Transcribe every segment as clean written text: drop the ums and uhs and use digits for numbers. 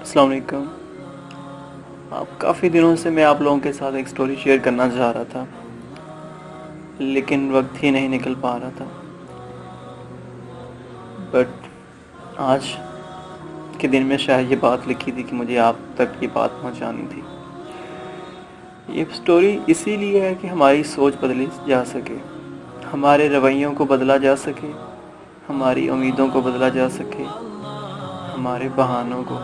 السلام علیکم. کافی دنوں سے میں آپ لوگوں کے ساتھ ایک سٹوری شیئر کرنا چاہ رہا تھا لیکن وقت ہی نہیں نکل پا رہا تھا. بٹ آج کے دن میں شاید یہ بات لکھی تھی کہ مجھے آپ تک یہ بات پہنچانی تھی. یہ سٹوری اسی لیے ہے کہ ہماری سوچ بدلی جا سکے, ہمارے رویوں کو بدلا جا سکے, ہماری امیدوں کو بدلا جا سکے, ہمارے بہانوں کو,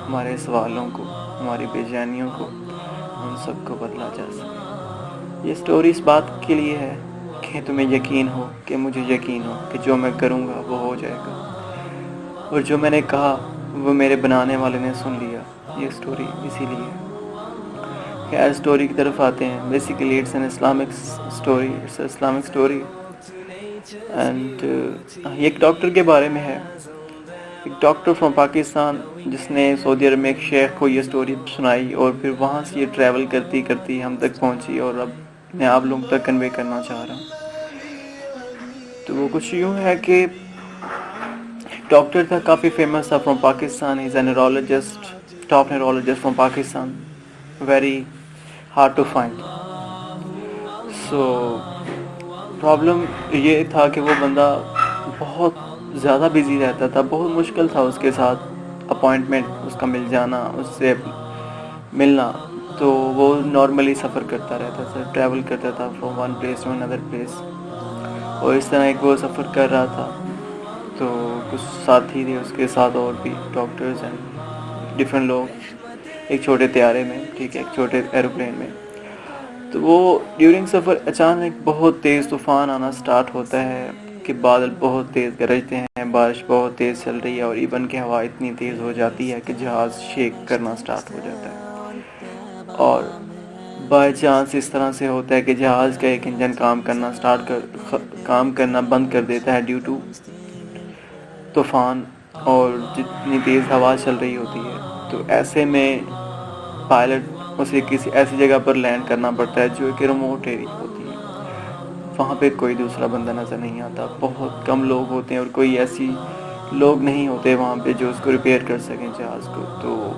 ہمارے سوالوں کو, ہماری بے چینیوں کو, ان سب کو بدلا جا سکے. یہ سٹوری اس بات کے لیے ہے کہ تمہیں یقین ہو, کہ مجھے یقین ہو کہ جو میں کروں گا وہ ہو جائے گا, اور جو میں نے کہا وہ میرے بنانے والے نے سن لیا. یہ سٹوری اسی لیے. خیر سٹوری کی طرف آتے ہیں. Basically it's an Islamic story and یہ ایک ڈاکٹر کے بارے میں ہے. ایک ڈاکٹر فرام پاکستان جس نے سعودی عرب میں ایک شیخ کو یہ سٹوری سنائی, اور پھر وہاں سے یہ ٹریول کرتی کرتی ہم تک پہنچی, اور اب میں آپ لوگوں تک کنوے کرنا چاہ رہا ہوں. تو وہ کچھ یوں ہے کہ ڈاکٹر تھا, کافی فیمس تھا, from Pakistan. Is a neurologist, top neurologist from Pakistan. Very hard to find. So problem یہ تھا کہ وہ بندہ بہت زیادہ بزی رہتا تھا. بہت مشکل تھا اس کے ساتھ اپوائنٹمنٹ اس کا مل جانا, اس سے ملنا. تو وہ نارملی سفر کرتا رہتا تھا, ٹریول کرتا تھا from one place to another place, اور اس طرح ایک وہ سفر کر رہا تھا. تو کچھ ساتھی تھے اس کے ساتھ, اور بھی ڈاکٹرز اینڈ ڈفرینٹ لوگ, ایک چھوٹے طیارے میں, ٹھیک ہے, ایک چھوٹے ایروپلین میں. تو وہ ڈیورنگ سفر اچانک بہت تیز طوفان آنا سٹارٹ ہوتا ہے کہ بادل بہت تیز گرجتے ہیں, بارش بہت تیز چل رہی ہے, اور ایون کہ ہوا اتنی تیز ہو جاتی ہے کہ جہاز شیک کرنا سٹارٹ ہو جاتا ہے. اور بائی چانس اس طرح سے ہوتا ہے کہ جہاز کا ایک انجن کام کرنا بند کر دیتا ہے ڈیو ٹو طوفان, اور جتنی تیز ہوا چل رہی ہوتی ہے. تو ایسے میں پائلٹ اسے کسی ایسی جگہ پر لینڈ کرنا پڑتا ہے جو کہ ریموٹ ایریا ہوتی ہے. وہاں پہ کوئی دوسرا بندہ نظر نہیں آتا, بہت کم لوگ ہوتے ہیں, اور کوئی ایسی لوگ نہیں ہوتے وہاں پہ جو اس کو ریپیئر کر سکیں جہاز کو. تو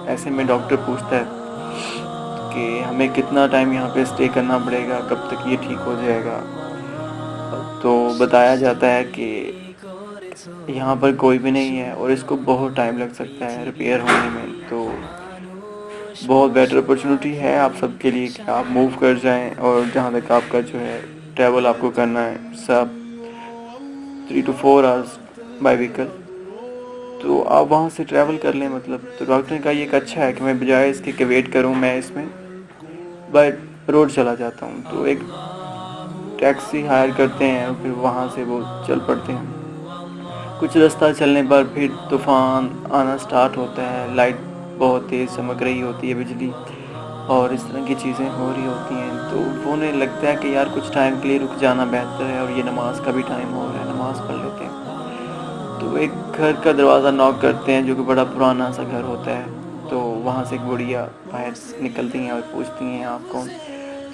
ایسے میں ڈاکٹر پوچھتا ہے کہ ہمیں کتنا ٹائم یہاں پہ اسٹے کرنا پڑے گا, کب تک یہ ٹھیک ہو جائے گا. تو بتایا جاتا ہے کہ یہاں پر کوئی بھی نہیں ہے, اور اس کو بہت ٹائم لگ سکتا ہے ریپیئر ہونے میں. تو بہت بیٹر اپرچونٹی ہے آپ سب کے لیے کہ آپ موو کر جائیں, اور جہاں تک آپ کا جو ہے ٹریول آپ کو کرنا ہے سب 3 to 4 hours بائی وہیکل, تو آپ وہاں سے ٹریول کر لیں. مطلب تو ڈاکٹر نے کہا یہ ایک اچھا ہے کہ میں بجائے اس کے ویٹ کروں, میں اس میں بائی روڈ چلا جاتا ہوں. تو ایک ٹیکسی ہائر کرتے ہیں, اور پھر وہاں سے وہ چل پڑتے ہیں. کچھ رستہ چلنے پر پھر طوفان آنا سٹارٹ ہوتا ہے, لائٹ بہت تیز چمک رہی ہوتی ہے, بجلی اور اس طرح کی چیزیں ہو رہی ہوتی ہیں. تو وہ انہیں لگتا ہے کہ یار کچھ ٹائم کے لیے رک جانا بہتر ہے, اور یہ نماز کا بھی ٹائم ہو رہا ہے, نماز پڑھ لیتے ہیں. تو ایک گھر کا دروازہ ناک کرتے ہیں جو کہ بڑا پرانا سا گھر ہوتا ہے. تو وہاں سے ایک بڑھیا باہر نکلتی ہیں اور پوچھتی ہیں آپ کون.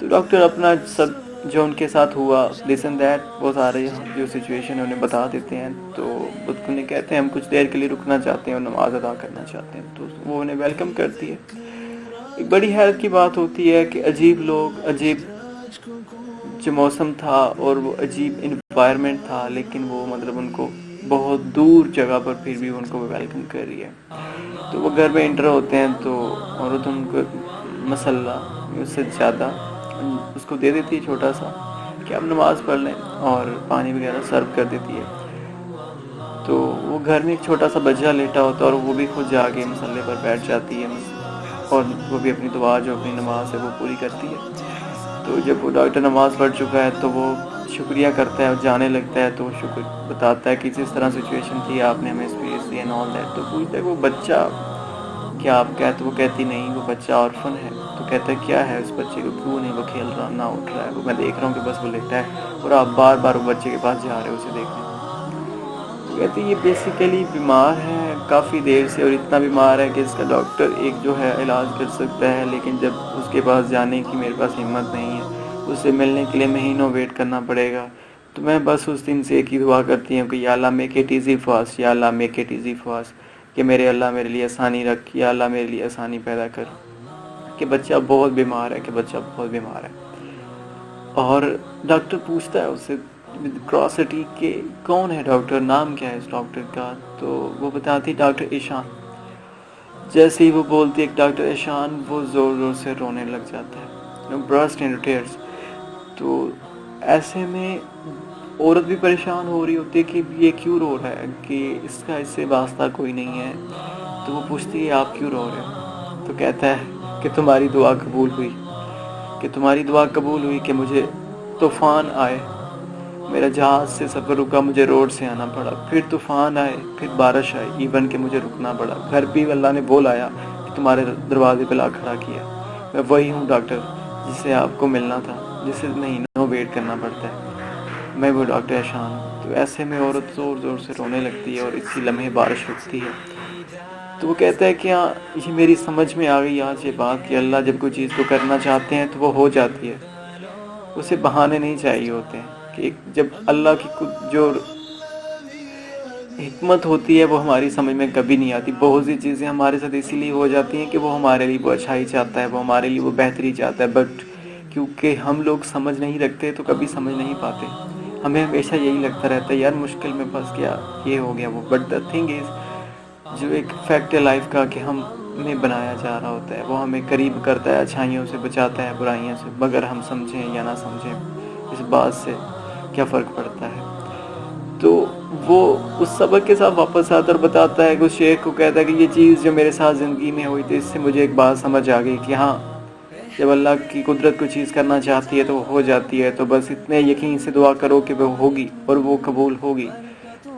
تو ڈاکٹر اپنا سب جو ان کے ساتھ ہوا لسن دیٹ وہ سارے جو سچویشن انہیں بتا دیتے ہیں. تو انہیں کہتے ہیں ہم کچھ دیر کے لیے رکنا چاہتے ہیں اور نماز ادا کرنا چاہتے ہیں. تو وہ انہیں ویلکم کرتی ہے. ایک بڑی حیرت کی بات ہوتی ہے کہ عجیب لوگ, عجیب جو موسم تھا اور وہ عجیب انوائرمنٹ تھا, لیکن وہ مطلب ان کو بہت دور جگہ پر پھر بھی ان کو ویلکم کر رہی ہے. تو وہ گھر میں انٹر ہوتے ہیں تو عورت ان کو مسلح اس سے زیادہ اس کو دے دیتی ہے چھوٹا سا کہ آپ نماز پڑھ لیں, اور پانی وغیرہ سرو کر دیتی ہے. تو وہ گھر میں ایک چھوٹا سا بچہ لیٹا ہوتا ہے, اور وہ بھی خود جا کے مسلے پر بیٹھ جاتی ہے, اور وہ بھی اپنی دعا جو اپنی نماز ہے وہ پوری کرتی ہے. تو جب وہ ڈاکٹر نماز پڑھ چکا ہے تو وہ شکریہ کرتا ہے اور جانے لگتا ہے. تو وہ شکر بتاتا ہے کہ جس طرح سچویشن تھی آپ نے ہمیں space the and all that. تو پوچھتا ہے وہ بچہ کیا آپ کہتے, وہ کہتی نہیں وہ بچہ آرفن ہے. تو کہتا ہے کیا ہے اس بچے کو, کیوں نہیں وہ کھیل رہا, نہ اٹھ رہا ہے, وہ میں دیکھ رہا ہوں کہ بس وہ لیٹا ہے, اور آپ بار بار وہ بچے کے پاس جا رہے ہو اسے دیکھنے. تو کہتے ہیں یہ بیسیکلی بیمار ہے کافی دیر سے, اور اتنا بیمار ہے کہ اس کا ڈاکٹر ایک جو ہے علاج کر سکتا ہے, لیکن جب اس کے پاس جانے کی میرے پاس ہمت نہیں ہے, اس سے ملنے کے لیے مہینوں ویٹ کرنا پڑے گا. تو میں بس اس دن سے ایک ہی دعا کرتی ہوں کہ یا اللہ میک اٹ ایزی فار اس, یا اللہ میک اٹ ایزی فار اس, کہ میرے اللہ میرے لیے آسانی رکھ، یا اللہ میرے لیے آسانی پیدا کر کہ بچہ بہت بیمار ہے، کہ بچہ بہت بیمار ہے۔ اور ڈاکٹر پوچھتا ہے اس سے کراسٹی کہ کون ہے ڈاکٹر، نام کیا ہے اس ڈاکٹر کا؟ تو وہ بتاتی ڈاکٹر ایشان۔ جیسے ہی وہ بولتی ہے ڈاکٹر ایشان، وہ زور زور سے رونے لگ جاتا ہے، برسٹ ان ٹیئرز۔ تو ایسے میں عورت بھی پریشان ہو رہی ہوتی ہے کہ یہ کیوں رو رہا ہے، کہ اس کا اس سے واسطہ کوئی نہیں ہے۔ تو وہ پوچھتی ہے آپ کیوں رو رہے ہو؟ تو کہتا ہے کہ تمہاری دعا قبول ہوئی، کہ تمہاری دعا قبول ہوئی کہ مجھے طوفان آئے، میرا جہاز سے سفر رکا، مجھے روڈ سے آنا پڑا، پھر طوفان آئے، پھر بارش آئی، ایون کہ مجھے رکنا پڑا، گھر بھی اللہ نے وہ لایا کہ تمہارے دروازے پہ لا کھڑا کیا۔ میں وہی ہوں ڈاکٹر جس سے آپ کو ملنا تھا، جسے مہینوں ویٹ کرنا پڑتا ہے، میں وہ ڈاکٹر ایشان ہوں۔ تو ایسے میں عورت زور زور سے رونے لگتی ہے اور اسی لمحے بارش رکتی ہے۔ تو وہ کہتا ہے کہ ہاں، یہ میری سمجھ میں آ گئی آج یہ بات کہ اللہ جب کوئی چیز کو کرنا چاہتے ہیں تو وہ ہو جاتی ہے، اسے بہانے نہیں چاہیے ہوتے ہیں، کہ جب اللہ کی جو حکمت ہوتی ہے وہ ہماری سمجھ میں کبھی نہیں آتی۔ بہت سی چیزیں ہمارے ساتھ اسی لیے ہو جاتی ہیں کہ وہ ہمارے لیے وہ اچھائی چاہتا ہے، وہ ہمارے لیے وہ بہتری چاہتا ہے، بٹ کیونکہ ہم لوگ سمجھ نہیں رکھتے تو کبھی سمجھ نہیں پاتے۔ ہمیں ہمیشہ یہی لگتا رہتا ہے یار مشکل میں پھنس گیا، یہ ہو گیا وہ، بٹ دا تھنگ از جو ایک فیکٹ ہے لائف کا کہ ہمیں بنایا جا رہا ہوتا ہے، وہ ہمیں قریب کرتا ہے، اچھائیوں سے بچاتا ہے برائیوں سے، مگر ہم سمجھیں یا نہ سمجھیں اس بات سے کیا فرق پڑتا ہے۔ تو وہ اس سبق کے ساتھ واپس آتا اور بتاتا ہے کہ اس شیخ کو کہتا ہے کہ یہ چیز جو میرے ساتھ زندگی میں ہوئی تھی، اس سے مجھے ایک بات سمجھ آ گئی کہ ہاں، جب اللہ کی قدرت کوئی چیز کرنا چاہتی ہے تو وہ ہو جاتی ہے، تو بس اتنے یقین سے دعا کرو کہ وہ ہوگی اور وہ قبول ہوگی۔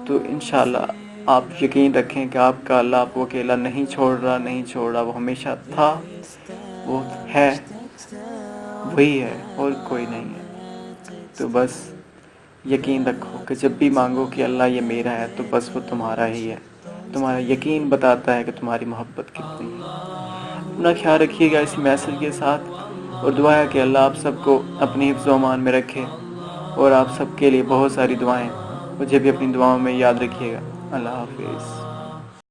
تو انشاءاللہ آپ یقین رکھیں کہ آپ کا اللہ آپ کو اکیلا نہیں چھوڑ رہا، وہ ہمیشہ تھا، وہ ہے، وہی ہے اور کوئی نہیں ہے۔ تو بس یقین رکھو کہ جب بھی مانگو کہ اللہ یہ میرا ہے تو بس وہ تمہارا ہی ہے، تمہارا یقین بتاتا ہے کہ تمہاری محبت کتنی ہے۔ اپنا خیال رکھیے گا اسی میسج کے ساتھ، اور دعا ہے کہ اللہ آپ سب کو اپنی حفظ و امان میں رکھے، اور آپ سب کے لیے بہت ساری دعائیں، مجھے بھی اپنی دعاؤں میں یاد رکھیے گا۔ اللہ حافظ۔